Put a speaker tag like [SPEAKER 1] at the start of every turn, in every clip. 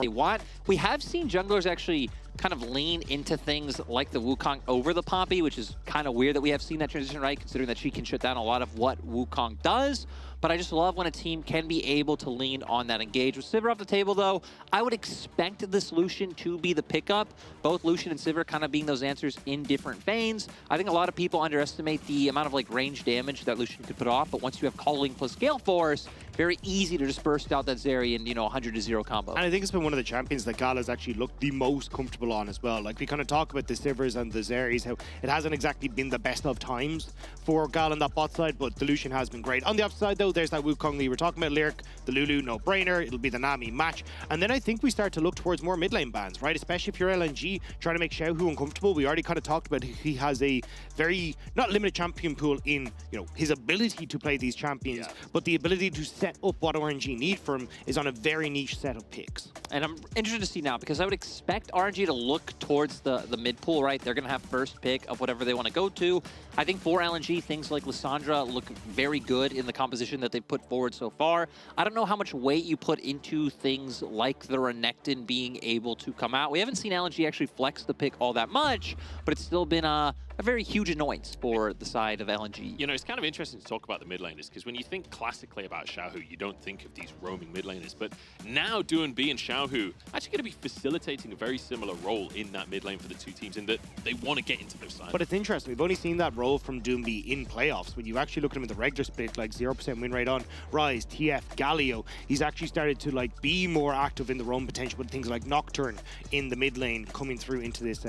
[SPEAKER 1] they want. We have seen junglers actually kind of lean into things like the Wukong over the Poppy, which is kind of weird that we have seen that transition, right? Considering that she can shut down a lot of what Wukong does. But I just love when a team can be able to lean on that engage. With Sivir off the table, though, I would expect this Lucian to be the pickup. Both Lucian and Sivir kind of being those answers in different veins. I think a lot of people underestimate the amount of like range damage that Lucian could put off, but once you have Calling plus Gale Force, very easy to just burst out that Zeri and, 100-0 combo.
[SPEAKER 2] And I think it's been one of the champions that Gala's actually looked the most comfortable on as well. Like, we kind of talk about the Sivers and the Zeris, how it hasn't exactly been the best of times for Gala on that bot side, but the Lucian has been great. On the upside, though, there's that Wukong that you were talking about, Lyric, the Lulu, no-brainer. It'll be the Nami match. And then I think we start to look towards more mid-lane bans, right? Especially if you're LNG, trying to make Xiaohu uncomfortable. We already kind of talked about he has a very, not limited champion pool in, his ability to play these champions, but the ability to set up what RNG need for him is on a very niche set of picks.
[SPEAKER 1] And I'm interested to see now, because I would expect RNG to look towards the mid pool, right? They're going to have first pick of whatever they want to go to. I think for LNG, things like Lissandra look very good in the composition that they've put forward so far. I don't know how much weight you put into things like the Renekton being able to come out. We haven't seen LNG actually flex the pick all that much, but it's still been a very huge annoyance for the side of LNG.
[SPEAKER 3] It's kind of interesting to talk about the mid laners, because when you think classically about Xiaohu, you don't think of these roaming mid laners. But now Doinb and Xiaohu actually going to be facilitating a very similar role in that mid lane for the two teams, in that they want to get into those sides.
[SPEAKER 2] But it's interesting. We've only seen that role from Doinb in playoffs. When you actually look at him in the regular split, like 0% win rate on Rise, TF, Galio, he's actually started to be more active in the roam potential with things like Nocturne in the mid lane coming through into this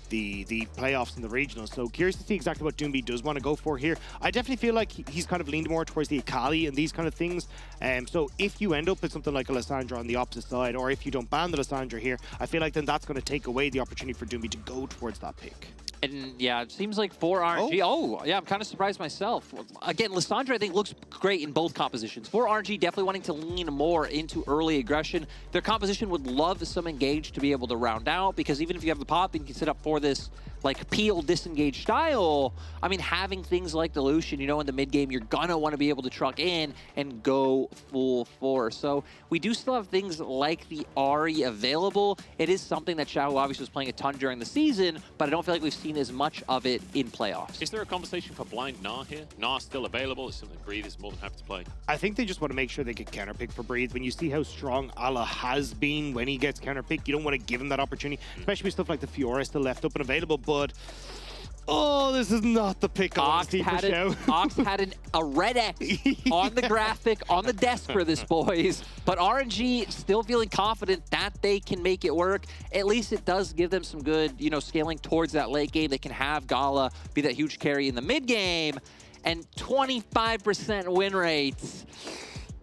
[SPEAKER 2] the playoffs and the regionals. So curious to see exactly what Doinb does want to go for here. I definitely feel like he's kind of leaned more towards the Akali and these kind of things. So if you end up with something like a Lissandra on the opposite side, or if you don't ban the Lissandra here, I feel like then that's going to take away the opportunity for Doinb to go towards that pick.
[SPEAKER 1] And yeah, it seems like for RNG, yeah, I'm kind of surprised myself. Again, Lissandra, I think, looks great in both compositions. For RNG, definitely wanting to lean more into early aggression. Their composition would love some engage to be able to round out, because even if you have the pop and you can set up for this peel disengage style, I mean, having things like the Lucian, in the mid game, you're gonna want to be able to truck in and go full force. So we do still have things like the Ahri available. It is something that Xiaohu obviously was playing a ton during the season, but I don't feel like we've seen as much of it in playoffs.
[SPEAKER 3] Is there a conversation for blind Gnar here? Gnar still available? It's something Breathe is more than happy to play.
[SPEAKER 2] I think they just want to make sure they get counterpick for Breathe. When you see how strong Allah has been when he gets counterpick, you don't want to give him that opportunity, especially with stuff like the Fiora still left up and available. But this is not the pick
[SPEAKER 1] Ox had a red X on the graphic on the desk for this, boys. But RNG still feeling confident that they can make it work. At least it does give them some good, scaling towards that late game. They can have Gala be that huge carry in the mid game, and 25% win rates.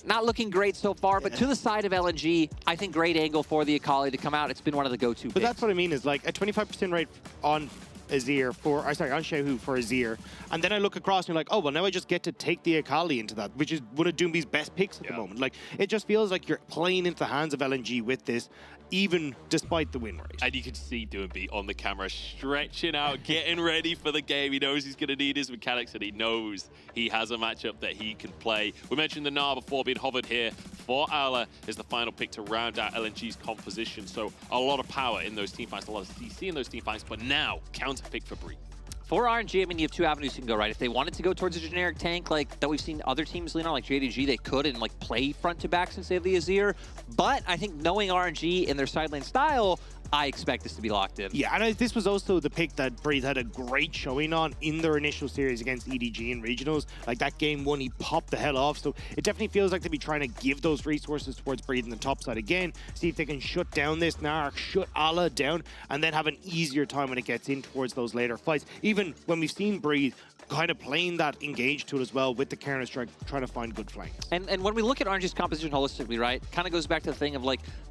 [SPEAKER 1] Not looking great so far, but to the side of LNG, I think great angle for the Akali to come out. It's been one of the go-to picks.
[SPEAKER 2] But that's what I mean, is like a 25% rate on Azir on Xiaohu for Azir, and then I look across and you're like, oh, well, now I just get to take the Akali into that, which is one of Doinb's best picks at the moment. Like, it just feels like you're playing into the hands of LNG with this, even despite the win rate.
[SPEAKER 3] And you can see Doinb on the camera stretching out, getting ready for the game. He knows he's going to need his mechanics, and he knows he has a matchup that he can play. We mentioned the Gnar before being hovered here for Allah is the final pick to round out LNG's composition. So a lot of power in those team fights, a lot of CC in those team fights, but now counter pick for Breathe.
[SPEAKER 1] For RNG, I mean, you have two avenues you can go, right? If they wanted to go towards a generic tank that we've seen other teams lean on, like JDG, they could and play front to back since they have the Azir. But I think knowing RNG and their side lane style, I expect this to be locked in.
[SPEAKER 2] Yeah, and this was also the pick that Breathe had a great showing on in their initial series against EDG in regionals. Like, that game one, he popped the hell off. So it definitely feels like they'll be trying to give those resources towards Breathe in the top side again, see if they can shut down this Gnar, shut Allah down, and then have an easier time when it gets in towards those later fights. Even when we've seen Breathe kind of playing that engage tool as well with the Counter-Strike, trying to find good flanks.
[SPEAKER 1] And when we look at RNG's composition holistically, right, kind of goes back to the thing of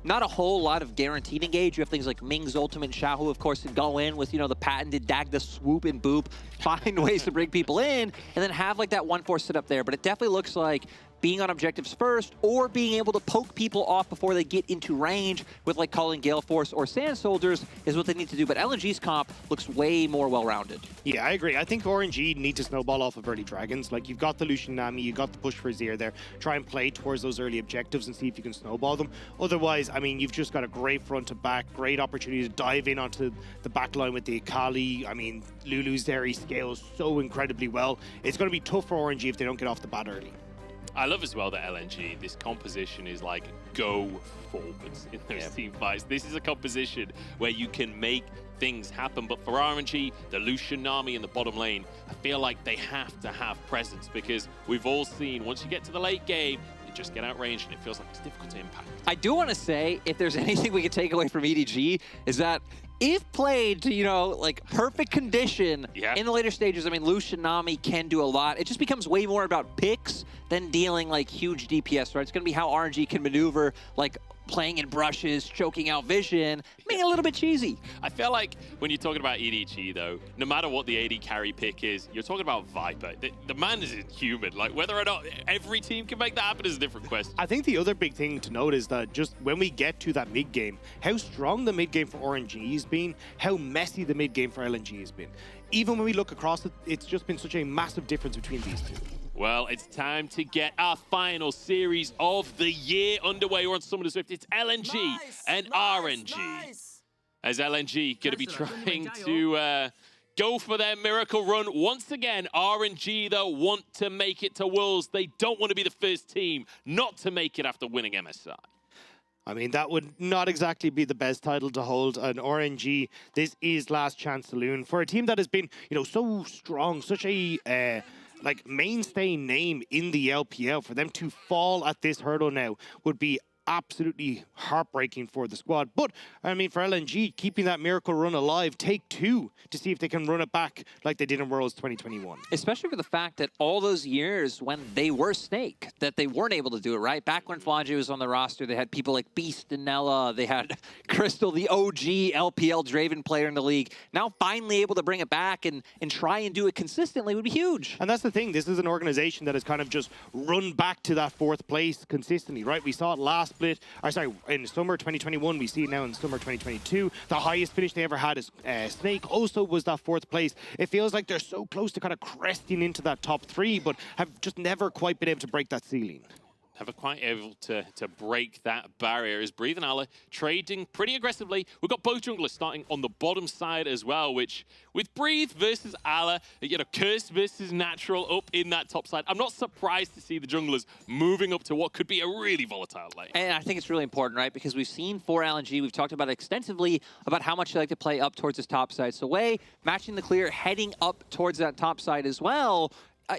[SPEAKER 1] not a whole lot of guaranteed engage. You have things like Ming's ultimate, Xiaohu, of course, to go in with, the patented Dagda swoop and boop, find ways to bring people in, and then have that 1-4 sit up there. But it definitely looks like being on objectives first or being able to poke people off before they get into range with like calling Gale Force or Sand Soldiers is what they need to do. But LNG's comp looks way more well-rounded.
[SPEAKER 2] Yeah, I agree. I think RNG need to snowball off of early dragons. Like, you've got the Lucian Nami, you got the push for Azir there. Try and play towards those early objectives and see if you can snowball them. Otherwise, I mean, you've just got a great front to back, great opportunity to dive in onto the back line with the Akali. I mean, Lulu's there, he scales so incredibly well. It's going to be tough for RNG if they don't get off the bat early.
[SPEAKER 3] I love as well that LNG, this composition is like go forwards in those team fights. This is a composition where you can make things happen. But for RNG, the Lucian Nami in the bottom lane, I feel like they have to have presence because we've all seen once you get to the late game, you just get outranged and it feels like it's difficult to impact.
[SPEAKER 1] I do want to say, if there's anything we can take away from EDG, is that if played to, you know, like perfect condition in the later stages, I mean, Lucian Nami can do a lot. It just becomes way more about picks than dealing like huge DPS, right? It's going to be how RNG can maneuver, like playing in brushes, choking out vision, being a little bit cheesy.
[SPEAKER 3] I feel like when you're talking about EDG, though, no matter what the AD carry pick is, you're talking about Viper. The man is inhuman. Like, whether or not every team can make that happen is a different question.
[SPEAKER 2] I think the other big thing to note is that just when we get to that mid game, how strong the mid game for RNG has been, how messy the mid game for LNG has been. Even when we look across it, it's just been such a massive difference between these two.
[SPEAKER 3] Well, it's time to get our final series of the year underway. We're on Summoner Swift. It's LNG and RNG. As LNG going to be trying to go for their miracle run. Once again, RNG, though, want to make it to Worlds. They don't want to be the first team not to make it after winning MSI.
[SPEAKER 2] I mean, that would not exactly be the best title to hold. An RNG, this is last chance saloon. For a team that has been, you know, so strong, such a like mainstay name in the LPL, for them to fall at this hurdle now would be absolutely heartbreaking for the squad. But I mean, for LNG, keeping that miracle run alive, take two to see if they can run it back like they did in Worlds 2021.
[SPEAKER 1] Especially for the fact that all those years when they were Snake, that they weren't able to do it, right? Back when Lwandy was on the roster, they had people like Beast and Nella, they had Crystal, the OG LPL Draven player in the league. Now finally able to bring it back and try and do it consistently would be huge.
[SPEAKER 2] And that's the thing, this is an organization that has kind of just run back to that 4th place consistently, right? We saw it last split, in summer 2021, we see it now in summer 2022. The highest finish they ever had is Snake also was that 4th place. It feels like they're so close to kind of cresting into that top 3, but have just never quite been able to break that ceiling.
[SPEAKER 3] Never quite able to break that barrier. Is Breathe and Ala trading pretty aggressively. We've got both junglers starting on the bottom side as well, which with Breathe versus Ala, you know, Curse versus Natural up in that top side. I'm not surprised to see the junglers moving up to what could be a really volatile lane.
[SPEAKER 1] And I think it's really important, right? Because we've seen for LNG, we've talked about it extensively about how much they like to play up towards this top side. So Wei matching the clear, heading up towards that top side as well.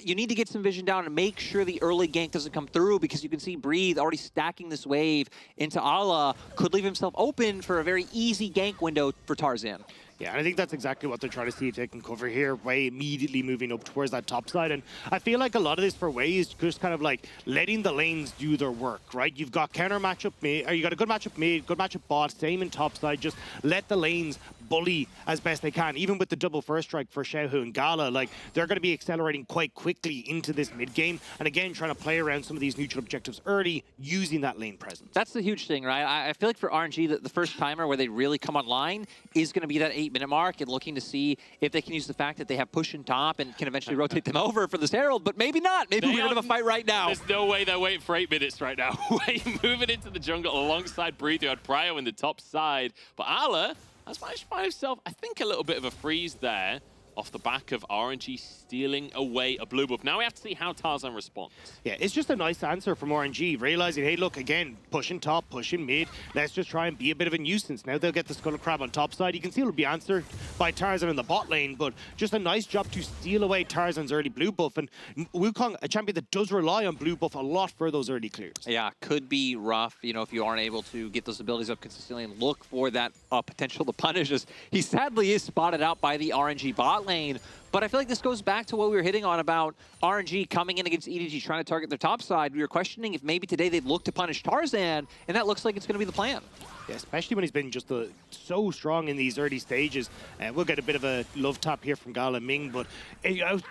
[SPEAKER 1] You need to get some vision down and make sure the early gank doesn't come through, because you can see Breathe already stacking this wave into Ala, could leave himself open for a very easy gank window for Tarzan.
[SPEAKER 2] Yeah, and I think that's exactly what they're trying to see if they can cover here. Wei immediately moving up towards that top side. And I feel like a lot of this for Wei is just kind of like letting the lanes do their work, right? You've got counter matchup mid, or you got a good matchup mid, good matchup bot, same in top side. Just let the lanes bully as best they can. Even with the double first strike for Xiaohu and Gala, like they're going to be accelerating quite quickly into this mid game. And again, trying to play around some of these neutral objectives early, using that lane presence.
[SPEAKER 1] That's the huge thing, right? I feel like for RNG, the first timer where they really come online is going to be that 8-minute mark, and looking to see if they can use the fact that they have push and top and can eventually rotate them over for this Herald, but maybe not. Maybe we're going to have a fight right now.
[SPEAKER 3] There's no way they're waiting for 8 minutes right now. Wei moving into the jungle alongside Breathe, who had Prio in the top side. But Ala has managed to find himself, I think, a little bit of a freeze there off the back of RNG stealing away a blue buff. Now we have to see how Tarzan responds.
[SPEAKER 2] Yeah, it's just a nice answer from RNG, realizing, hey, look, again, pushing top, pushing mid. Let's just try and be a bit of a nuisance. Now they'll get the Skull Crab on top side. You can see it'll be answered by Tarzan in the bot lane, but just a nice job to steal away Tarzan's early blue buff. And Wukong, a champion that does rely on blue buff a lot for those early clears.
[SPEAKER 1] Yeah, could be rough, you know, if you aren't able to get those abilities up consistently and look for that potential to punish us. He sadly is spotted out by the RNG bot lane. But I feel like this goes back to what we were hitting on about RNG coming in against EDG, trying to target their top side. We were questioning if maybe today they'd look to punish Tarzan, and that looks like it's going to be the plan.
[SPEAKER 2] Yeah, especially when he's been just so strong in these early stages. We'll get a bit of a love tap here from Gala Ming, but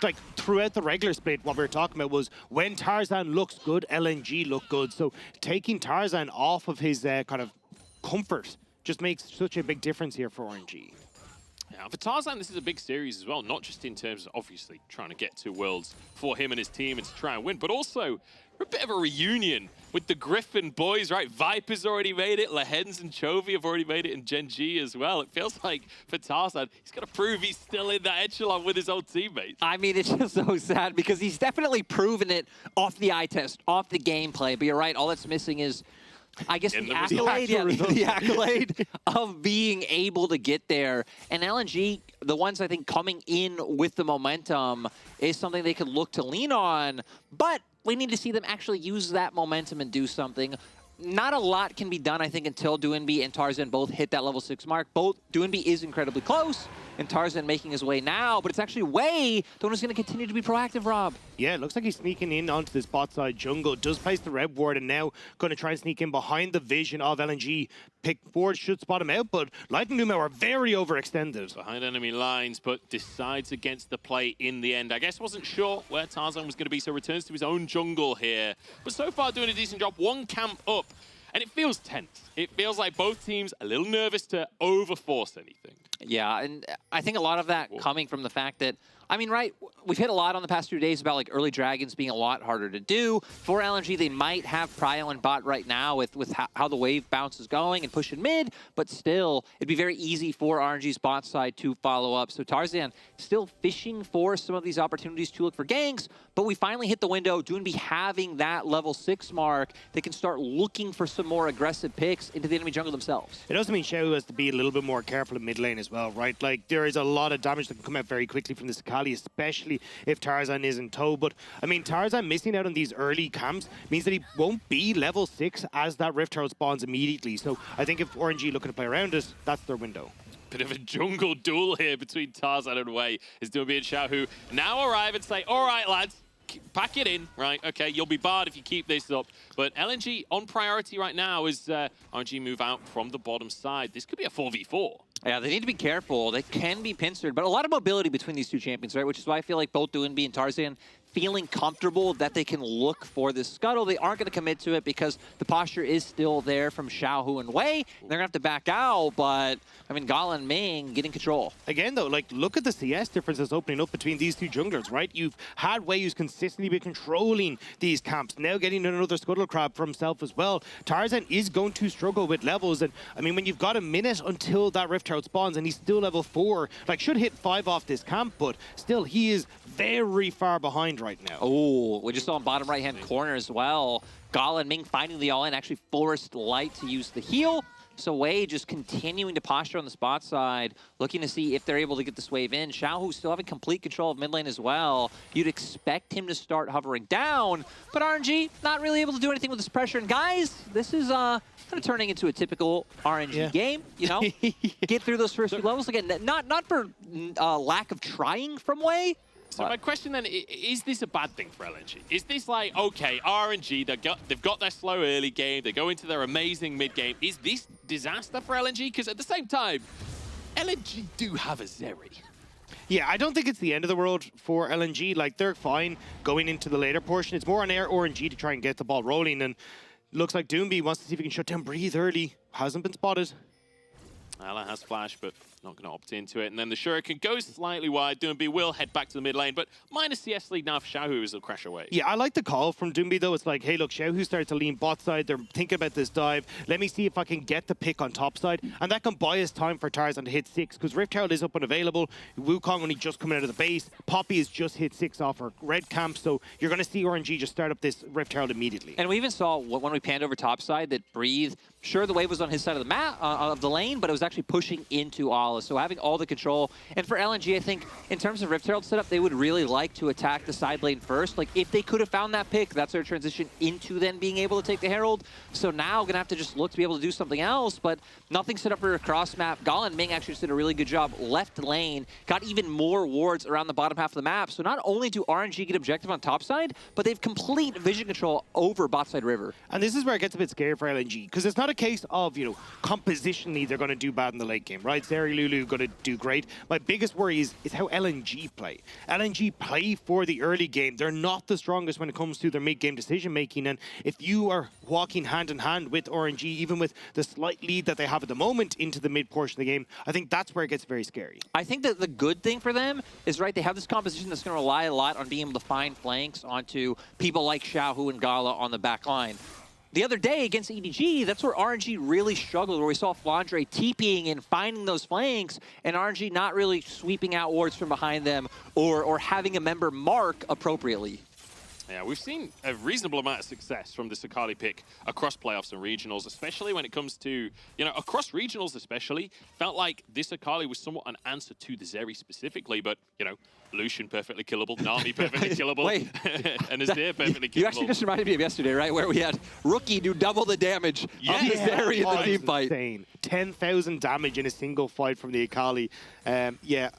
[SPEAKER 2] like throughout the regular split, what we were talking about was when Tarzan looks good, LNG look good. So taking Tarzan off of his kind of comfort just makes such a big difference here for RNG.
[SPEAKER 3] Yeah, for Tarzan, this is a big series as well, not just in terms of obviously trying to get to Worlds for him and his team and to try and win, but also a bit of a reunion with the Griffin boys, right? Viper's already made it, Lehens and Chovy have already made it, and Gen G as well. It feels like for Tarzan, he's got to prove he's still in that echelon with his old teammates.
[SPEAKER 1] I mean, it's just so sad because he's definitely proven it off the eye test, off the gameplay, but you're right, all that's missing is I guess the accolade, the accolade of being able to get there. And LNG, the ones I think coming in with the momentum is something they could look to lean on, but we need to see them actually use that momentum and do something. Not a lot can be done, I think, until Doinb and Tarzan both hit that level 6 mark. Doinb is incredibly close, and Tarzan making his way now, but it's actually Wei. Doinb's going to continue to be proactive, Rob.
[SPEAKER 2] Yeah, it looks like he's sneaking in onto this bot side jungle. Does place the red ward and now going to try and sneak in behind the vision of LNG. Pick forward should spot him out, but Lightning Lumo are very overextended.
[SPEAKER 3] Behind enemy lines, but decides against the play in the end. I guess wasn't sure where Tarzan was going to be, so returns to his own jungle here. But so far doing a decent job. One camp up, and it feels tense. It feels like both teams a little nervous to overforce anything.
[SPEAKER 1] Yeah, and I think a lot of that coming from the fact that, I mean, right, we've hit a lot on the past 2 days about like early dragons being a lot harder to do. For LNG, they might have Prio and bot right now with how the wave bounce is going and pushing mid, but still, it'd be very easy for RNG's bot side to follow up. So Tarzan still fishing for some of these opportunities to look for ganks, but we finally hit the window. Doinb having that level 6 mark, they can start looking for some more aggressive picks into the enemy jungle themselves.
[SPEAKER 2] It also means Xiaohu has to be a little bit more careful in mid lane as well, right? Like, there is a lot of damage that can come out very quickly from this Akali, especially if Tarzan is in tow. But, I mean, Tarzan missing out on these early camps means that he won't be level 6 as that Rift Herald spawns immediately. So I think if RNG looking to play around it, that's their window.
[SPEAKER 3] Bit of a jungle duel here between Tarzan and Wei as Doinb and Xiaohu now arrive and say, all right, lads, pack it in, right? Okay, you'll be barred if you keep this up. But LNG on priority right now as RNG move out from the bottom side. This could be a 4v4.
[SPEAKER 1] Yeah, they need to be careful. They can be pincered, but a lot of mobility between these two champions, right? Which is why I feel like both Doinb and Tarzan feeling comfortable that they can look for this scuttle. They aren't going to commit to it because the posture is still there from Xiaohu and Wei. They're going to have to back out, but, I mean, Gala and Ming getting control.
[SPEAKER 2] Again, though, like, look at the CS difference that's opening up between these two junglers, right? You've had Wei who's consistently been controlling these camps, now getting another scuttle crab for himself as well. Tarzan is going to struggle with levels, and, I mean, when you've got a minute until that Rift Herald spawns and he's still level 4, like, should hit 5 off this camp, but still, he is very far behind right now.
[SPEAKER 1] Oh, we just saw in bottom right-hand corner as well. Gala and Ming finding the all-in, actually forced Light to use the heal. So Wei just continuing to posture on the spot side, looking to see if they're able to get this wave in. Xiaohu still having complete control of mid lane as well. You'd expect him to start hovering down, but RNG not really able to do anything with this pressure. And guys, this is kind of turning into a typical RNG game, you know? Get through those first few levels. Again, not for lack of trying from Wei.
[SPEAKER 3] So my question then, is this a bad thing for LNG? Is this like, okay, RNG, they've got their slow early game, they go into their amazing mid game. Is this disaster for LNG? Because at the same time, LNG do have a Zeri.
[SPEAKER 2] Yeah, I don't think it's the end of the world for LNG. Like, they're fine going into the later portion. It's more on RNG to try and get the ball rolling. And looks like Doinb wants to see if he can shut down Breathe early. Hasn't been spotted.
[SPEAKER 3] Ala has flash, but not going to opt into it. And then the Shuriken goes slightly wide. Doinb will head back to the mid lane, but minus CS lead now for Xiaohu as they'll crash away.
[SPEAKER 2] Yeah, I like the call from Doinb, though. It's like, hey, look, Xiaohu started to lean bot side. They're thinking about this dive. Let me see if I can get the pick on top side. And that can buy us time for Tarzan to hit 6, because Rift Herald is up and available. Wukong only just coming out of the base. Poppy has just hit 6 off her red camp, so you're going to see RNG just start up this Rift Herald immediately.
[SPEAKER 1] And we even saw when we panned over top side that Breathe, sure, the wave was on his side of the map, of the lane, but it was actually actually pushing into Ala. So having all the control. And for LNG, I think in terms of Rift Herald setup, they would really like to attack the side lane first. Like if they could have found that pick, that's their transition into then being able to take the Herald. So now gonna have to just look to be able to do something else, but nothing set up for a cross map. Gala and Ming actually did a really good job left lane, got even more wards around the bottom half of the map. So not only do RNG get objective on top side, but they've complete vision control over bot side river.
[SPEAKER 2] And this is where it gets a bit scary for LNG, because it's not a case of, you know, compositionally they're going to do bad in the late game, right? Zeri, Lulu going to do great. My biggest worry is how LNG play. LNG play for the early game. They're not the strongest when it comes to their mid-game decision-making, and if you are walking hand in hand with RNG, even with the slight lead that they have at the moment into the mid portion of the game, I think that's where it gets very scary.
[SPEAKER 1] I think that the good thing for them is, right, they have this composition that's going to rely a lot on being able to find flanks onto people like Xiaohu and Gala on the back line. The other day against EDG, that's where RNG really struggled, where we saw Flandre TPing and finding those flanks, and RNG not really sweeping out wards from behind them or having a member mark appropriately.
[SPEAKER 3] Yeah, we've seen a reasonable amount of success from this Akali pick across playoffs and regionals, especially when it comes to, you know, across regionals especially. Felt like this Akali was somewhat an answer to the Zeri specifically, but, you know, Lucian perfectly killable, Nami perfectly killable,
[SPEAKER 1] Wait.
[SPEAKER 3] and Azir perfectly killable.
[SPEAKER 1] You actually just reminded me of yesterday, right, where we had Rookie do double the damage of the Zeri in the team fight.
[SPEAKER 2] Insane. 10,000 damage in a single fight from the Akali. Yeah,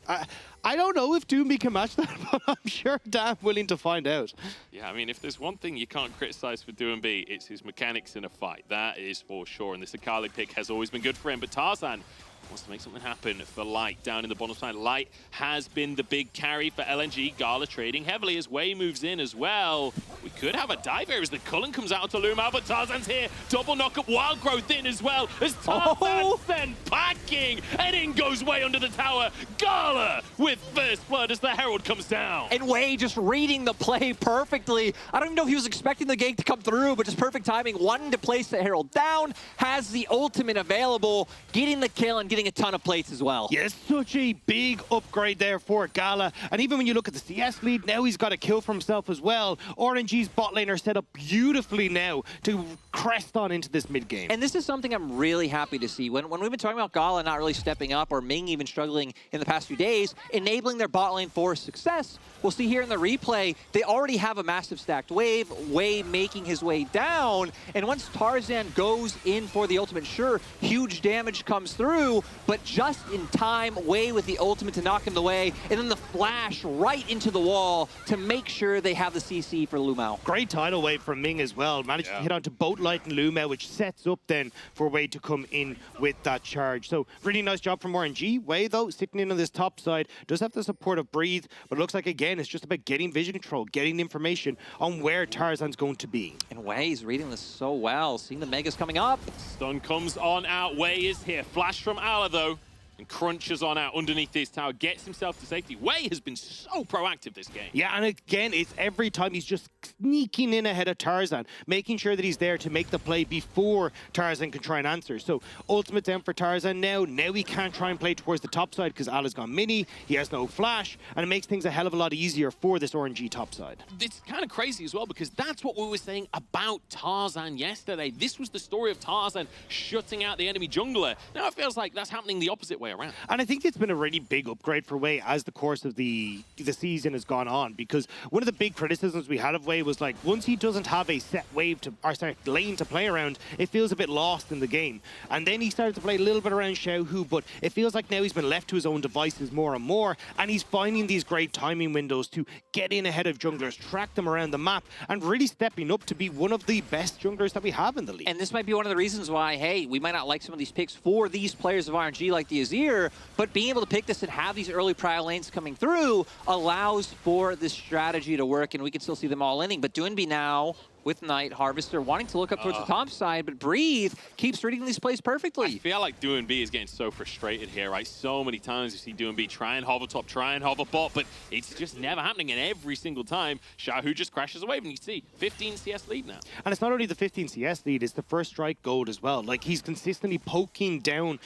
[SPEAKER 2] I don't know if Doinb can match that, but I'm sure damn willing to find out.
[SPEAKER 3] Yeah, I mean, if there's one thing you can't criticize for Doinb, it's his mechanics in a fight. That is for sure, and this Akali pick has always been good for him, but Tarzan wants to make something happen for Light down in the bottom side. Light has been the big carry for LNG. Gala trading heavily as Wei moves in as well. We could have a dive here as the Cullen comes out to loom out, but Tarzan's here. Double knock-up, Wild Growth in as well as Tarzan sent packing, and in goes Wei under the tower. Gala with first blood as the Herald comes down.
[SPEAKER 1] And Wei just reading the play perfectly. I don't even know if he was expecting the gank to come through, but just perfect timing, wanting to place the Herald down, has the ultimate available, getting the kill and getting a ton of plates as well.
[SPEAKER 2] Yes, such a big upgrade there for Gala. And even when you look at the CS lead, now he's got a kill for himself as well. RNG's bot lane are set up beautifully now to crest on into this mid game.
[SPEAKER 1] And this is something I'm really happy to see. When we've been talking about Gala not really stepping up, or Ming even struggling in the past few days, enabling their bot lane for success, we'll see here in the replay, they already have a massive stacked wave, Wei making his way down, and once Tarzan goes in for the ultimate, sure, huge damage comes through, but just in time, Wei with the ultimate to knock him away, and then the flash right into the wall to make sure they have the CC for Lumao.
[SPEAKER 2] Great tidal wave from Ming as well. Managed to hit onto both Light and Lumao, which sets up then for Wei to come in with that charge. So really nice job from RNG. Wei, though, sitting in on this top side, does have the support of Breathe, but it looks like, again, it's just about getting vision control, getting information on where Tarzan's going to be.
[SPEAKER 1] And Wei's reading this so well, seeing the Megas coming up.
[SPEAKER 3] Stun comes on out. Wei is here. Flash from Ala, though, and crunches on out underneath this tower, gets himself to safety. Wei has been so proactive this game.
[SPEAKER 2] Yeah, and again, it's every time he's just sneaking in ahead of Tarzan, making sure that he's there to make the play before Tarzan can try and answer. So ultimate down for Tarzan now. Now he can't try and play towards the top side because Ala's gone mini, he has no flash, and it makes things a hell of a lot easier for this RNG top side.
[SPEAKER 3] It's kind of crazy as well, because that's what we were saying about Tarzan yesterday. This was the story of Tarzan shutting out the enemy jungler. Now it feels like that's happening the opposite way around.
[SPEAKER 2] And I think it's been a really big upgrade for Wei as the course of the season has gone on, because one of the big criticisms we had of Wei was, like, once he doesn't have a set wave to, or sorry, lane to play around, it feels a bit lost in the game. And then he started to play a little bit around Xiaohu, but it feels like now he's been left to his own devices more and more, and he's finding these great timing windows to get in ahead of junglers, track them around the map, and really stepping up to be one of the best junglers that we have in the league.
[SPEAKER 1] And this might be one of the reasons why, hey, we might not like some of these picks for these players of RNG like the Azir, but being able to pick this and have these early prior lanes coming through allows for this strategy to work, and we can still see them all inning. But Doinb now with Night Harvester wanting to look up towards the top side, but Breathe keeps reading these plays perfectly.
[SPEAKER 3] I feel like Doinb is getting so frustrated here, right? So many times you see Doinb try and hover top, try and hover bot, but it's just never happening, and every single time Xiaohu just crashes away, and you see 15 CS lead now.
[SPEAKER 2] And it's not only the 15 CS lead, it's the first strike gold as well. Like, he's consistently poking down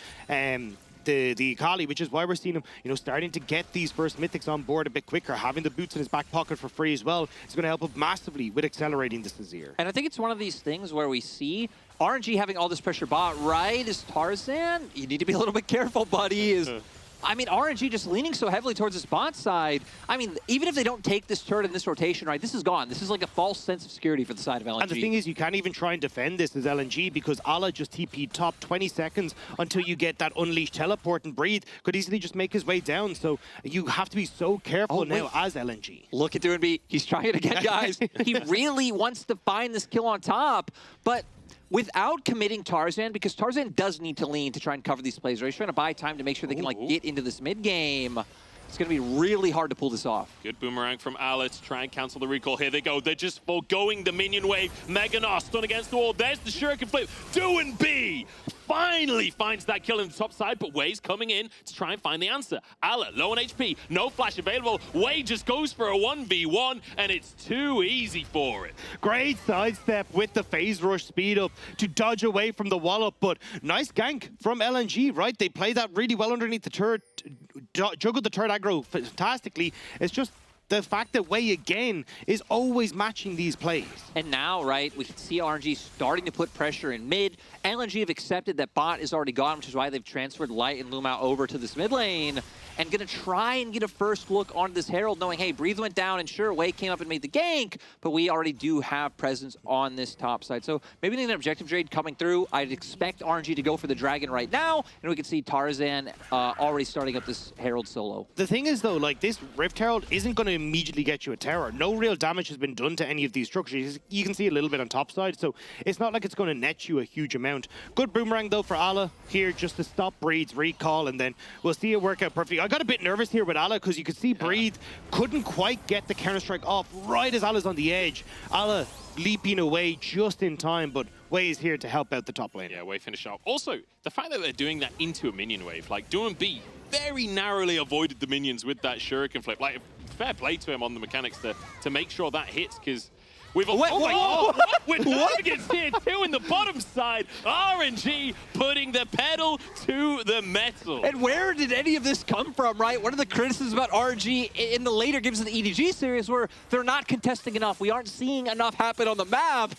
[SPEAKER 2] the Akali, which is why we're seeing him, you know, starting to get these first mythics on board a bit quicker, having the boots in his back pocket for free as well. It's going to help him massively with accelerating this Azir.
[SPEAKER 1] And I think it's one of these things where we see RNG having all this pressure bot, right, is Tarzan. You need to be a little bit careful, buddy. I mean, RNG just leaning so heavily towards this bot side. I mean, even if they don't take this turret in this rotation, right, this is gone. This is like a false sense of security for the side of LNG.
[SPEAKER 2] And the thing is, you can't even try and defend this as LNG because Ala just TP'd top 20 seconds until you get that unleashed teleport, and Breathe could easily just make his way down. So you have to be so careful now as LNG.
[SPEAKER 1] Look at Doinb. He's trying it again, guys. He really wants to find this kill on top, but without committing Tarzan, because Tarzan does need to lean to try and cover these plays, right? He's trying to buy time to make sure they can like get into this mid game. It's going to be really hard to pull this off.
[SPEAKER 3] Good boomerang from Ala to try and cancel the recall. Here they go. They're just foregoing the minion wave. Mega Gnar stun against the wall. There's the shuriken flip. Doinb finally finds that kill in the top side, but Wei's coming in to try and find the answer. Ala, low on HP, no flash available. Wei just goes for a 1v1, and it's too easy for it.
[SPEAKER 2] Great sidestep with the phase rush speed up to dodge away from the wallop, but nice gank from LNG, right? They played that really well underneath the turret, juggled the turret aggro fantastically. It's just the fact that Wei again is always matching these plays. And
[SPEAKER 1] now, right, we can see RNG starting to put pressure in mid. LNG have accepted that bot is already gone, which is why they've transferred Light and Luma over to this mid lane. And gonna try and get a first look on this Herald, knowing, hey, Breathe went down, and sure, Wei came up and made the gank, but we already do have presence on this top side. So maybe an objective trade coming through. I'd expect RNG to go for the Dragon right now, and we can see Tarzan already starting up this Herald solo.
[SPEAKER 2] The thing is, though, like, this Rift Herald isn't going to immediately get you a tower. No real damage has been done to any of these structures. You can see a little bit on top side, so it's not like it's going to net you a huge amount. Good boomerang, though, for Ala here just to stop Breed's recall, and then we'll see it work out perfectly. I got a bit nervous here with Ala because you could see Breathe couldn't quite get the Counter-Strike off right as Ala's on the edge. Ala leaping away just in time, but Wei is here to help out the top lane.
[SPEAKER 3] Yeah, Wei finished off. Also, the fact that they're doing that into a minion wave, like Doinb very narrowly avoided the minions with that shuriken flip. Like, fair play to him on the mechanics to make sure that hits, because we've... We're targets here too in the bottom side. RNG putting the pedal to the metal.
[SPEAKER 1] And where did any of this come from, right? One of the criticisms about RNG in the later games of the EDG series were they're not contesting enough. We aren't seeing enough happen on the map.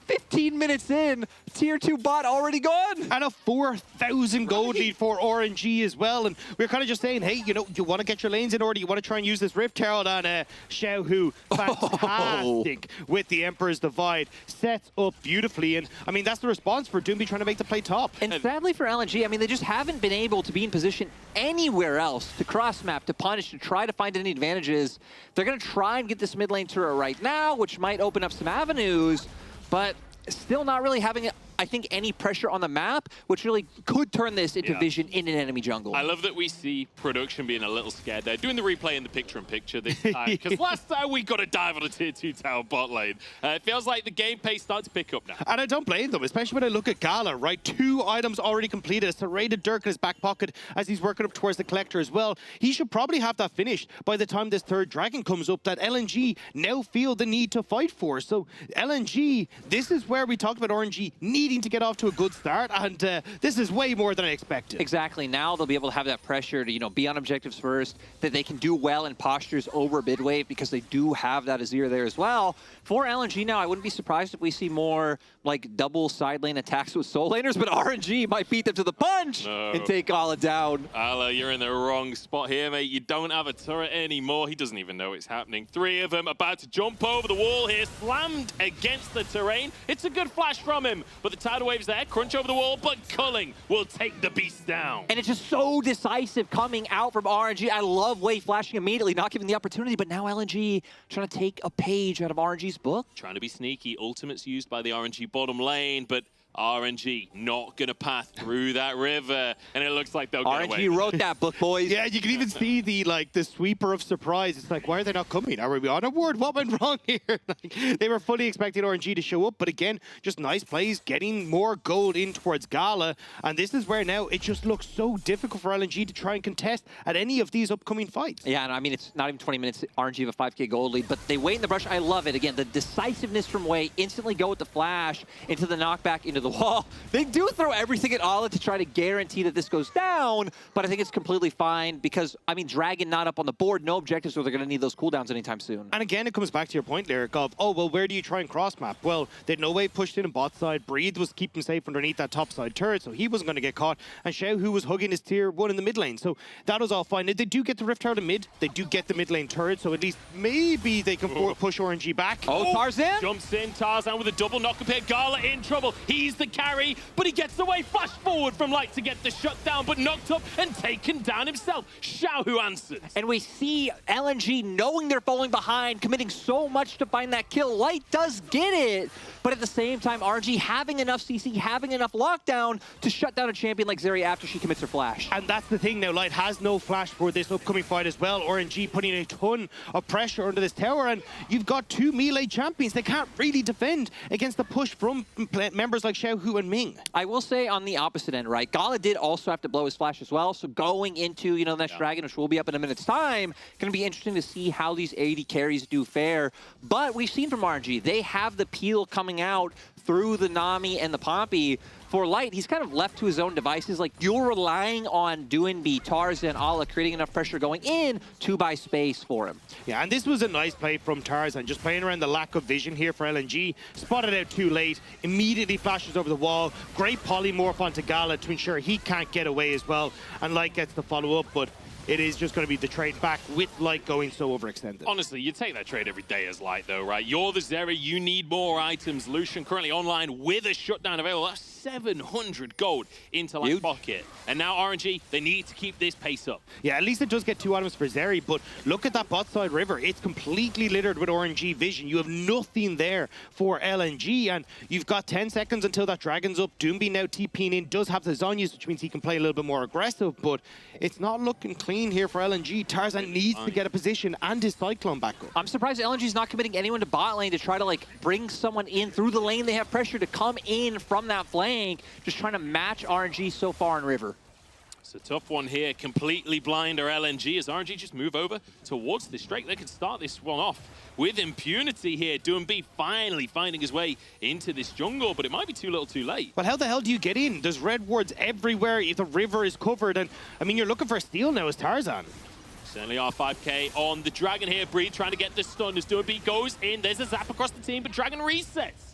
[SPEAKER 1] 15 minutes in, tier 2 bot already gone.
[SPEAKER 2] And a 4,000 gold lead for RNG as well. And we're kind of just saying, hey, you know, you want to get your lanes in order. You want to try and use this Rift Herald on Xiaohu. Fantastic with the Emperor's Divide. Sets up beautifully. And, I mean, that's the response for Doinb trying to make the play top.
[SPEAKER 1] And sadly for LNG, I mean, they just haven't been able to be in position anywhere else to cross-map, to punish, to try to find any advantages. They're going to try and get this mid lane turret right now, which might open up some avenues. But still not really having, I think, any pressure on the map, which really could turn this into vision in an enemy jungle.
[SPEAKER 3] I love that we see production being a little scared there, doing the replay in the picture-in-picture this time, because last time we got to dive on a tier 2 tower bot lane. It feels like the game pace starts to pick up now.
[SPEAKER 2] And I don't blame them, especially when I look at Gala, right? 2 items already completed, a serrated Dirk in his back pocket as he's working up towards the Collector as well. He should probably have that finished by the time this third Dragon comes up that LNG now feel the need to fight for. So LNG, this is where we talked about RNG needing to get off to a good start, and this is way more than I expected.
[SPEAKER 1] Exactly. Now they'll be able to have that pressure to, you know, be on objectives first, that they can do well in postures over mid wave because they do have that Azir there as well. For LNG now, I wouldn't be surprised if we see more like double side lane attacks with soul laners, but RNG might beat them to the punch and take Gala down.
[SPEAKER 3] Ala, you're in the wrong spot here, mate. You don't have a turret anymore. He doesn't even know it's happening. 3 of them about to jump over the wall here, slammed against the terrain. It's a good flash from him, but the tidal wave's there, crunch over the wall, but Culling will take the beast down.
[SPEAKER 1] And it's just so decisive coming out from RNG. I love Wei flashing immediately, not giving the opportunity, but now LNG trying to take a page out of RNG's book.
[SPEAKER 3] Trying to be sneaky. Ultimate's used by the RNG bottom lane, but RNG not going to pass through that river, and it looks like they'll get away.
[SPEAKER 1] RNG wrote that book, boys.
[SPEAKER 2] Yeah, you can even see the sweeper of surprise. It's like, why are they not coming? Are we on a ward? What went wrong here? Like, they were fully expecting RNG to show up, but again, just nice plays, getting more gold in towards Gala, and this is where now it just looks so difficult for LNG to try and contest at any of these upcoming fights.
[SPEAKER 1] Yeah, and I mean, it's not even 20 minutes. RNG have a 5k gold lead, but they wait in the brush. I love it. Again, the decisiveness from Wei, instantly go with the flash into the knockback into into the wall. They do throw everything at Ala to try to guarantee that this goes down, but I think it's completely fine because, I mean, Dragon not up on the board, no objectives, so they're going to need those cooldowns anytime soon.
[SPEAKER 2] And again, it comes back to your point, Lyric, of, oh, well, where do you try and cross-map? Well, they'd no way pushed in on bot side. Breathe was keeping safe underneath that top side turret, so he wasn't going to get caught. And Xiaohu was hugging his tier 1 in the mid lane, so that was all fine. They do get the Rift Tower to mid. They do get the mid lane turret, so at least maybe they can push RNG back.
[SPEAKER 1] Oh, Tarzan?
[SPEAKER 3] Jumps in, Tarzan with a double knock up here. Gala in trouble. He's the carry, but he gets away. Flash forward from Light to get the shutdown, but knocked up and taken down himself. Xiaohu answers.
[SPEAKER 1] And we see LNG knowing they're falling behind, committing so much to find that kill. Light does get it, but at the same time, RNG having enough CC, having enough lockdown to shut down a champion like Zeri after she commits her flash.
[SPEAKER 2] And that's the thing now, Light has no flash for this upcoming fight as well. RNG putting a ton of pressure under this tower, and you've got two melee champions. They can't really defend against the push from members like Xiaohu and Ming.
[SPEAKER 1] I will say on the opposite end, right? Gala did also have to blow his flash as well, so going into, you know, the next dragon, which will be up in a minute's time, going to be interesting to see how these AD carries do fare. But we've seen from RNG, they have the peel coming out through the Nami and the Poppy. For Light, he's kind of left to his own devices. Like, you're relying on Doinb, Tarzan, Ala creating enough pressure going in to buy space for him.
[SPEAKER 2] Yeah, and this was a nice play from Tarzan, just playing around the lack of vision here for LNG. Spotted out too late, immediately flashes over the wall. Great polymorph onto Gala to ensure he can't get away as well. And Light gets the follow-up, but it is just going to be the trade back with Light going so overextended.
[SPEAKER 3] Honestly, you take that trade every day as Light, though, right? You're the Zeri, you need more items. Lucian currently online with a shutdown available. That's 700 gold into Light's pocket. And now RNG, they need to keep this pace up.
[SPEAKER 2] Yeah, at least it does get 2 items for Zeri, but look at that bot side river. It's completely littered with RNG vision. You have nothing there for LNG, and you've got 10 seconds until that dragon's up. Doinb now TPing in, does have the Zonyas, which means he can play a little bit more aggressive, but it's not looking clean here for LNG. Tarzan needs to get a position and his Cyclone back up.
[SPEAKER 1] I'm surprised LNG's not committing anyone to bot lane to try to, like, bring someone in through the lane. They have pressure to come in from that flank, just trying to match RNG so far in river.
[SPEAKER 3] It's a tough one here. Completely blind are LNG as RNG just move over towards this Drake. They could start this one off with impunity here. Doinb finally finding his way into this jungle, but it might be too little too late.
[SPEAKER 2] But how the hell do you get in? There's red wards everywhere if the river is covered, and I mean, you're looking for a steal now as Tarzan.
[SPEAKER 3] Certainly are 5k on the Dragon here. Breathe trying to get the stun as Doinb goes in. There's a zap across the team, but Dragon resets.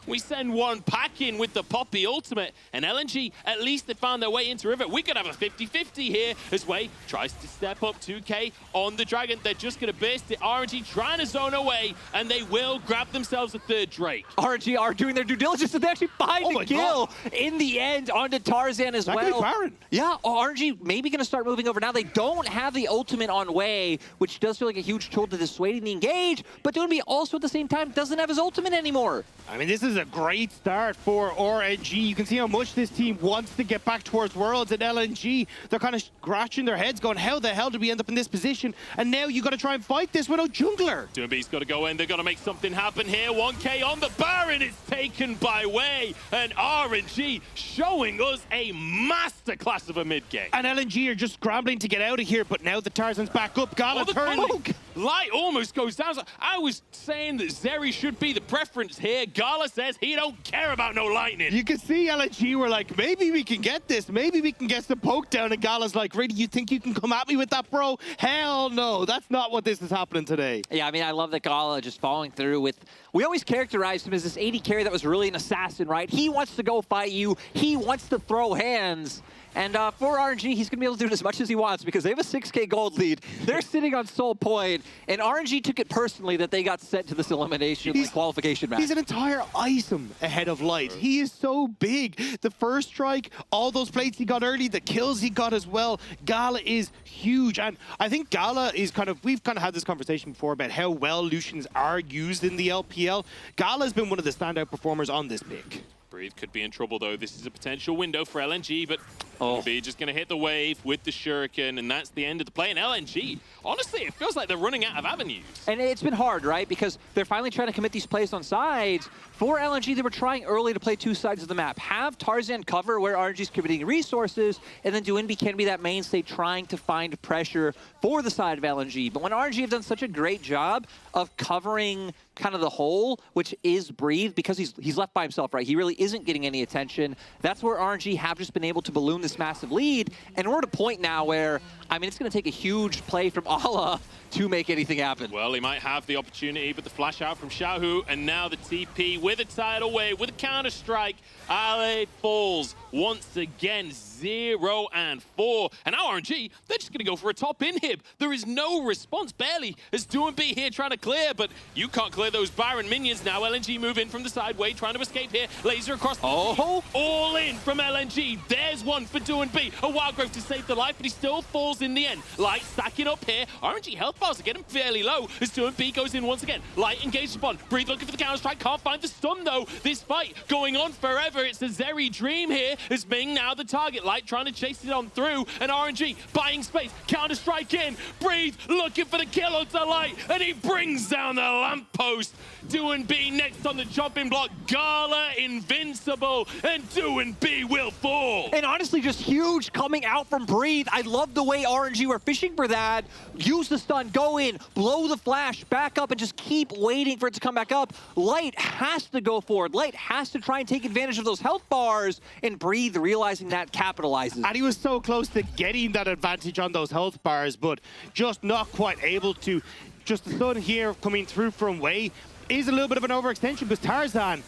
[SPEAKER 3] We send one pack in with the Poppy ultimate, and LNG, at least they found their way into river. We could have a 50-50 here as Wei tries to step up 2k on the Dragon. They're just going to burst it. RNG trying to zone away, and they will grab themselves a third Drake.
[SPEAKER 1] RNG are doing their due diligence, and they actually find the kill in the end onto Tarzan as well.
[SPEAKER 2] That could be Baron.
[SPEAKER 1] Yeah, RNG maybe going to start moving over now. They don't have the ultimate on Wei, which does feel like a huge tool to dissuading the engage, but Doinb also at the same time doesn't have his ultimate anymore.
[SPEAKER 2] I mean, this is a great start for RNG. You can see how much this team wants to get back towards Worlds, and LNG, they're kind of scratching their heads going, how the hell did we end up in this position? And now you got to try and fight this without jungler.
[SPEAKER 3] Doinb's got to go in. They've got to make something happen here. 1k on the Baron. It's taken by Wei, and RNG showing us a masterclass of a mid game.
[SPEAKER 2] And LNG are just scrambling to get out of here, but now the Tarzan's back up. Gala turning.
[SPEAKER 3] Light almost goes down. I was saying that Zeri should be the preference here. Gala says he don't care about no lightning.
[SPEAKER 2] You can see LNG were like, maybe we can get this. Maybe we can get some poke down. And Gala's like, really, you think you can come at me with that, bro? Hell no. That's not what this is happening today.
[SPEAKER 1] Yeah, I mean, I love that Gala just following through with... We always characterized him as this AD carry that was really an assassin, right? He wants to go fight you. He wants to throw hands. And for RNG, he's going to be able to do it as much as he wants because they have a 6k gold lead. They're sitting on Soul Point, and RNG took it personally that they got sent to this elimination qualification match.
[SPEAKER 2] He's an entire item ahead of Light. He is so big. The first strike, all those plates he got early, the kills he got as well. Gala is huge, and I think Gala is we've kind of had this conversation before about how well Lucians are used in the LPL. Gala's been one of the standout performers on this pick.
[SPEAKER 3] Breathe could be in trouble, though. This is a potential window for LNG, but
[SPEAKER 1] Oh.
[SPEAKER 3] Doinb just going to hit the wave with the shuriken, and that's the end of the play. And LNG, honestly, it feels like they're running out of avenues.
[SPEAKER 1] And it's been hard, right? Because they're finally trying to commit these plays on sides. For LNG, they were trying early to play two sides of the map. Have Tarzan cover where RNG's committing resources, and then Doinb can be that mainstay trying to find pressure for the side of LNG. But when RNG have done such a great job of covering kind of the hole, which is Breathe, because he's left by himself, right? He really isn't getting any attention. That's where RNG have just been able to balloon this massive lead. And we're at a point now where, I mean, it's going to take a huge play from Gala to make anything happen.
[SPEAKER 3] Well, he might have the opportunity, but the flash out from Xiaohu, and now the TP with a tidal wave, with a counter-strike. Ale falls once again, 0 and 4. And now RNG, they're just going to go for a top inhib. There is no response, barely, as Doinb here trying to clear, but you can't clear those Baron minions now. LNG move in from the side, Wade trying to escape here. Laser across the
[SPEAKER 1] Oh!
[SPEAKER 3] all in from LNG. There's one for Doinb. A wild growth to save the life, but he still falls in the end. Light stacking up here. RNG health bars are getting fairly low as Doinb goes in once again. Light engaged upon. Breathe looking for the counter-strike. Can't find the stun, though. This fight going on forever. It's a Zeri dream here. Is Ming now the target? Light trying to chase it on through. And RNG buying space. Counter-strike in. Breathe looking for the kill onto Light. And he brings down the lamppost. Doinb next on the chopping block. Gala invincible. And Doinb will fall.
[SPEAKER 1] And honestly, just huge coming out from Breathe. I love the way RNG were fishing for that. Use the stun, go in, blow the flash, back up, and just keep waiting for it to come back up. Light has to go forward. Light has to try and take advantage of those health bars, and Breathe, realizing that, capitalizes.
[SPEAKER 2] And he was so close to getting that advantage on those health bars, but just not quite able to. Just the stun here coming through from Wei is a little bit of an overextension because Tarzan,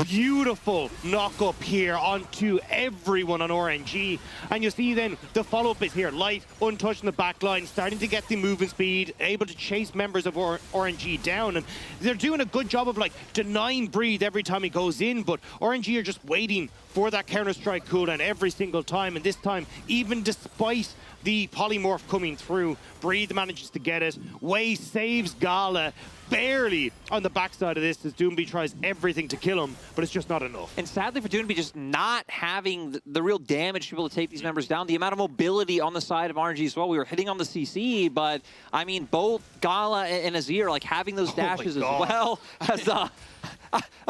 [SPEAKER 2] beautiful knock up here onto everyone on RNG. And you see then the follow-up is here. Light untouched in the back line, starting to get the movement speed, able to chase members of RNG down. And they're doing a good job of like denying Breathe every time he goes in, but RNG are just waiting for that counter-strike cooldown every single time. And this time, even despite the polymorph coming through, Breathe manages to get it. Wei saves Gala barely on the backside of this as Doinb tries everything to kill him, but it's just not enough.
[SPEAKER 1] And sadly for Doinb, just not having the real damage to be able to take these members down. The amount of mobility on the side of RNG as well. We were hitting on the CC, but I mean, both Gala and Azir, like having those dashes as well as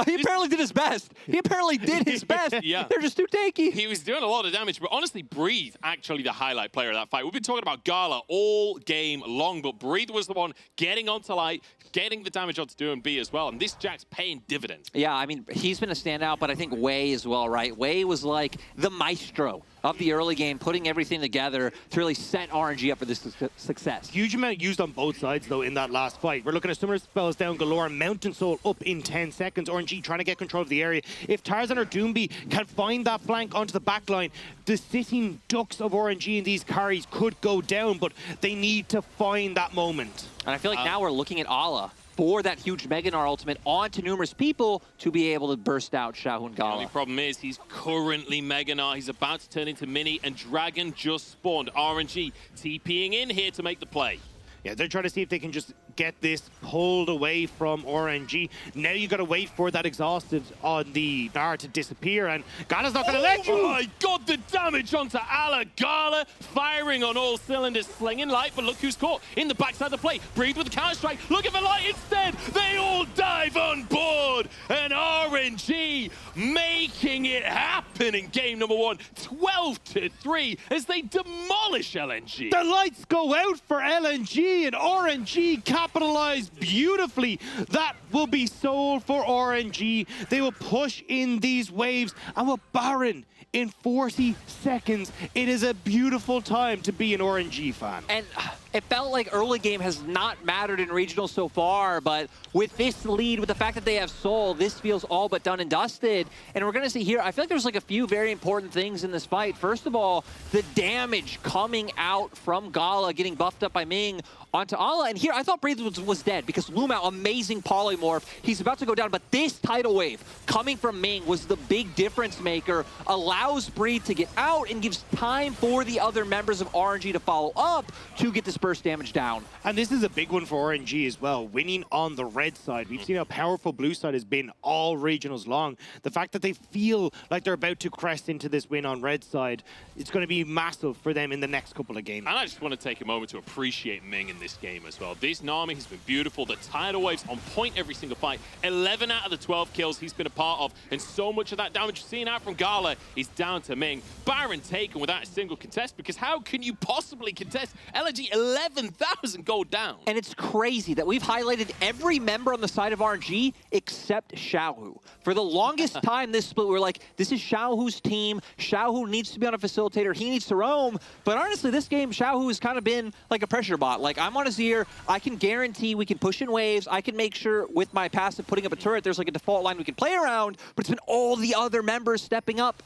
[SPEAKER 1] he apparently did his best. He apparently did his best.
[SPEAKER 3] Yeah.
[SPEAKER 1] They're just too tanky.
[SPEAKER 3] He was doing a lot of damage, but honestly, Breathe, actually the highlight player of that fight. We've been talking about Gala all game long, but Breathe was the one getting onto Light, getting the damage onto Doinb as well, and this Jack's paying dividends.
[SPEAKER 1] Yeah, I mean, he's been a standout, but I think Wei as well, right? Wei was like the maestro of the early game, putting everything together to really set RNG up for this success.
[SPEAKER 2] Huge amount used on both sides, though, in that last fight. We're looking at summoner spells down galore, Mountain Soul up in 10 seconds. RNG trying to get control of the area. If Tarzan or Doinb can find that flank onto the back line, the sitting ducks of RNG in these carries could go down, but they need to find that moment.
[SPEAKER 1] And I feel like now we're looking at Ala for that huge Mega Gnar ultimate onto numerous people to be able to burst out Xiaohu and
[SPEAKER 3] The only
[SPEAKER 1] Gala.
[SPEAKER 3] problem is he's currently Mega Gnar. He's about to turn into Mini, and Dragon just spawned. RNG TPing in here to make the play.
[SPEAKER 2] Yeah, they're trying to see if they can just get this pulled away from RNG. Now you got to wait for that exhausted on the Gnar to disappear, and Gala's not going to let you.
[SPEAKER 3] Oh my god, the damage onto Ala. Gala firing on all cylinders, slinging Light, but look who's caught in the backside of the play. Breathe with the counter-strike, looking for Light instead. They all dive on board, and RNG making it happen in game number 1. 12-3 as they demolish LNG.
[SPEAKER 2] The lights go out for LNG, and RNG capitalize beautifully. That will be sold for RNG. They will push in these waves, and with Baron in 40 seconds, it is a beautiful time to be an RNG fan.
[SPEAKER 1] And it felt like early game has not mattered in regional so far, but with this lead, with the fact that they have Soul, this feels all but done and dusted. And we're going to see here, I feel like there's like a few very important things in this fight. First of all, the damage coming out from Gala, getting buffed up by Ming onto Ala. And here, I thought Breathe was dead because Luma, amazing polymorph. He's about to go down, but this tidal wave coming from Ming was the big difference maker, allowing allows Breed to get out and gives time for the other members of RNG to follow up to get this burst damage down.
[SPEAKER 2] And this is a big one for RNG as well, winning on the red side. We've seen how powerful blue side has been all regionals long. The fact that they feel like they're about to crest into this win on red side, it's going to be massive for them in the next couple of games.
[SPEAKER 3] And I just want to take a moment to appreciate Ming in this game as well. This Nami has been beautiful. The tidal waves on point every single fight. 11 out of the 12 kills he's been a part of, and so much of that damage you're seeing out from Gala is down to Ming. Baron taken without a single contest, because how can you possibly contest LNG 11,000 gold down?
[SPEAKER 1] And it's crazy that we've highlighted every member on the side of RNG except Xiaohu. For the longest time this split, we were like, this is Xiaohu's team. Xiaohu needs to be on a facilitator. He needs to roam. But honestly, this game, Xiaohu has kind of been like a pressure bot. Like, I'm on Azir. I can guarantee we can push in waves. I can make sure with my passive putting up a turret, there's like a default line we can play around. But it's been all the other members stepping up.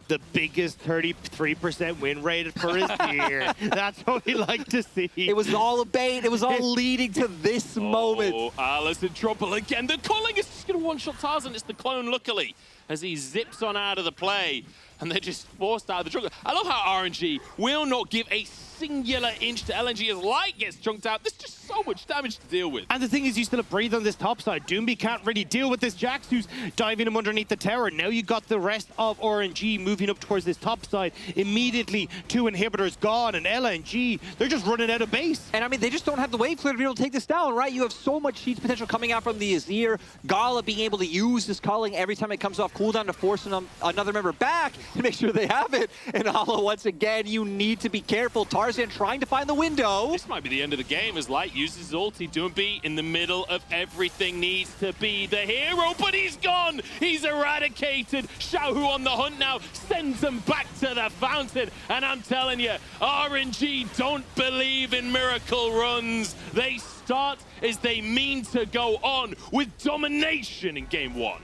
[SPEAKER 2] The biggest 33% win rate for his year. That's what we like to see.
[SPEAKER 1] It was all a bait. It was all leading to this moment.
[SPEAKER 3] Oh, Allison Trouble again. The calling is just going to one-shot Tarzan. It's the clone, luckily, as he zips on out of the play. And they're just forced out of the jungle. I love how RNG will not give a singular inch to LNG as Light gets chunked out. There's just so much damage to deal with.
[SPEAKER 2] And the thing is, you still have Breathe on this top side. Doinb can't really deal with this Jax who's diving him underneath the tower. Now you got the rest of RNG moving up towards this top side. Immediately, 2 inhibitors gone, and LNG, they're just running out of base.
[SPEAKER 1] And I mean, they just don't have the wave clear to be able to take this down, right? You have so much siege potential coming out from the Azir. Gala being able to use this culling every time it comes off cooldown to force another member back to make sure they have it. And Hala, once again, you need to be careful. Tarzan trying to find the window.
[SPEAKER 3] This might be the end of the game as Light uses his ulti. Doinb in the middle of everything needs to be the hero, but he's gone. He's eradicated. Xiaohu on the hunt now, sends him back to the fountain. And I'm telling you, RNG don't believe in miracle runs. They start as they mean to go on with domination in game 1.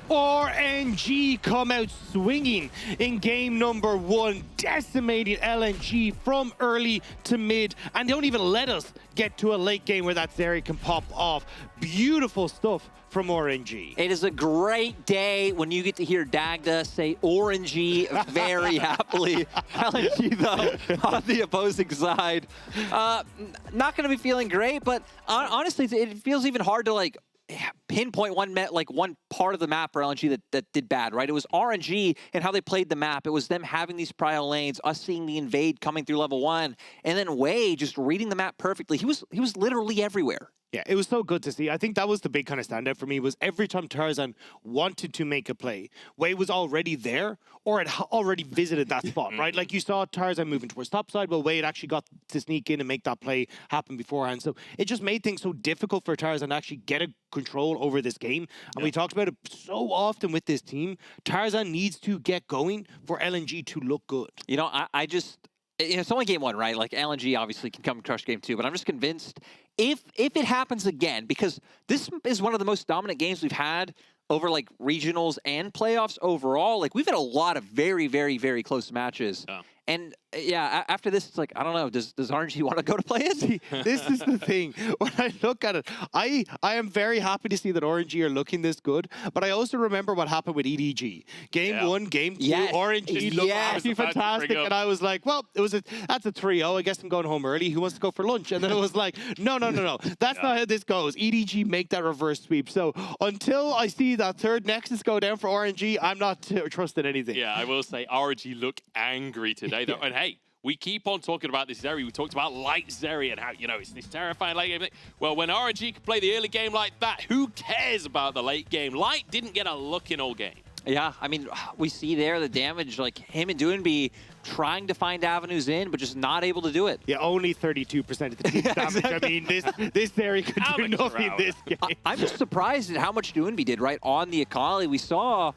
[SPEAKER 2] RNG come out swinging in game number 1, decimating LNG from early to mid, and they don't even let us get to a late game where that Zeri can pop off. Beautiful stuff from RNG.
[SPEAKER 1] It is a great day when you get to hear Dagda say RNG very happily. LNG, though, on the opposing side. Not going to be feeling great, but honestly, it feels even hard to, like, pinpoint one part of the map for LNG that did bad, right? It was RNG and how they played the map. It was them having these prio lanes, us seeing the invade coming through level 1, and then Wei just reading the map perfectly. He was literally everywhere.
[SPEAKER 2] Yeah, it was so good to see. I think that was the big kind of standout for me, was every time Tarzan wanted to make a play, Wei was already there or had already visited that spot, right? Like, you saw Tarzan moving towards topside, well, Wei had actually got to sneak in and make that play happen beforehand. So it just made things so difficult for Tarzan to actually get a control over this game. And we talked about it so often with this team. Tarzan needs to get going for LNG to look good.
[SPEAKER 1] You know, I just... it's only game 1, right? Like, LNG obviously can come and crush game 2, but I'm just convinced if it happens again, because this is one of the most dominant games we've had over, like, regionals and playoffs overall. Like, we've had a lot of very, very, very close matches. Oh. And yeah, after this, it's like, I don't know, does RNG want to go to play it?
[SPEAKER 2] This is the thing. When I look at it, I am very happy to see that RNG are looking this good, but I also remember what happened with EDG. Game 1, game 2,
[SPEAKER 1] yes.
[SPEAKER 2] RNG looked absolutely fantastic, and I was like, well, that's a 3-0. I guess I'm going home early. Who wants to go for lunch? And then it was like, no. That's not how this goes. EDG make that reverse sweep. So until I see that third Nexus go down for RNG, I'm not trusting anything.
[SPEAKER 3] Yeah, I will say RNG look angry today, though. And hey, we keep on talking about this Zeri. We talked about Light Zeri and how, you know, it's this terrifying late game. Well, when RNG can play the early game like that, who cares about the late game? Light didn't get a look in all game.
[SPEAKER 1] Yeah, I mean, we see there the damage, like him and Doinb trying to find avenues in, but just not able to do it.
[SPEAKER 2] Yeah, only 32% of the team's damage. Exactly. I mean, this Zeri could do nothing this game.
[SPEAKER 1] I'm just surprised at how much Doinb did, right, on the Akali. We saw...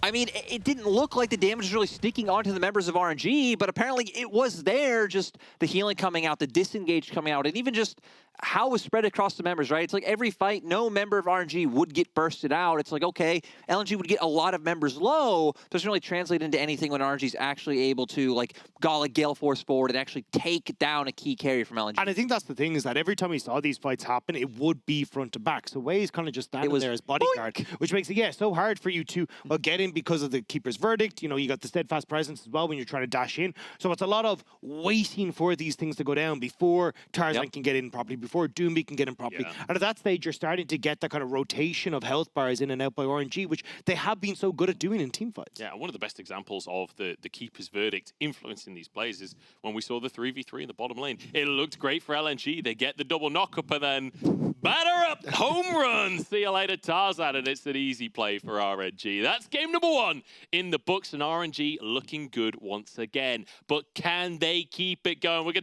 [SPEAKER 1] I mean, it didn't look like the damage was really sticking onto the members of RNG, but apparently it was there, just the healing coming out, the disengage coming out, and even just how was spread across the members, right? It's like every fight, no member of RNG would get bursted out. It's like, okay, LNG would get a lot of members low. Doesn't really translate into anything when RNG is actually able to, like, Gala Gale Force forward and actually take down a key carry from LNG.
[SPEAKER 2] And I think that's the thing, is that every time we saw these fights happen, it would be front to back. So Wei is kind of just standing there as bodyguard, which makes it, so hard for you to get in because of the keeper's verdict. You know, you got the steadfast presence as well when you're trying to dash in. So it's a lot of waiting for these things to go down before Tarzan can get in properly, before Doinb can get in properly. And at that stage, you're starting to get that kind of rotation of health bars in and out by RNG, which they have been so good at doing in team fights.
[SPEAKER 3] Yeah, one of the best examples of the keeper's verdict influencing these plays is when we saw the 3v3 in the bottom lane. It looked great for LNG. They get the double knock-up and then batter up, home run. See you later, Tarzan, and it's an easy play for RNG. That's game number 1 in the books, and RNG looking good once again. But can they keep it going? We're going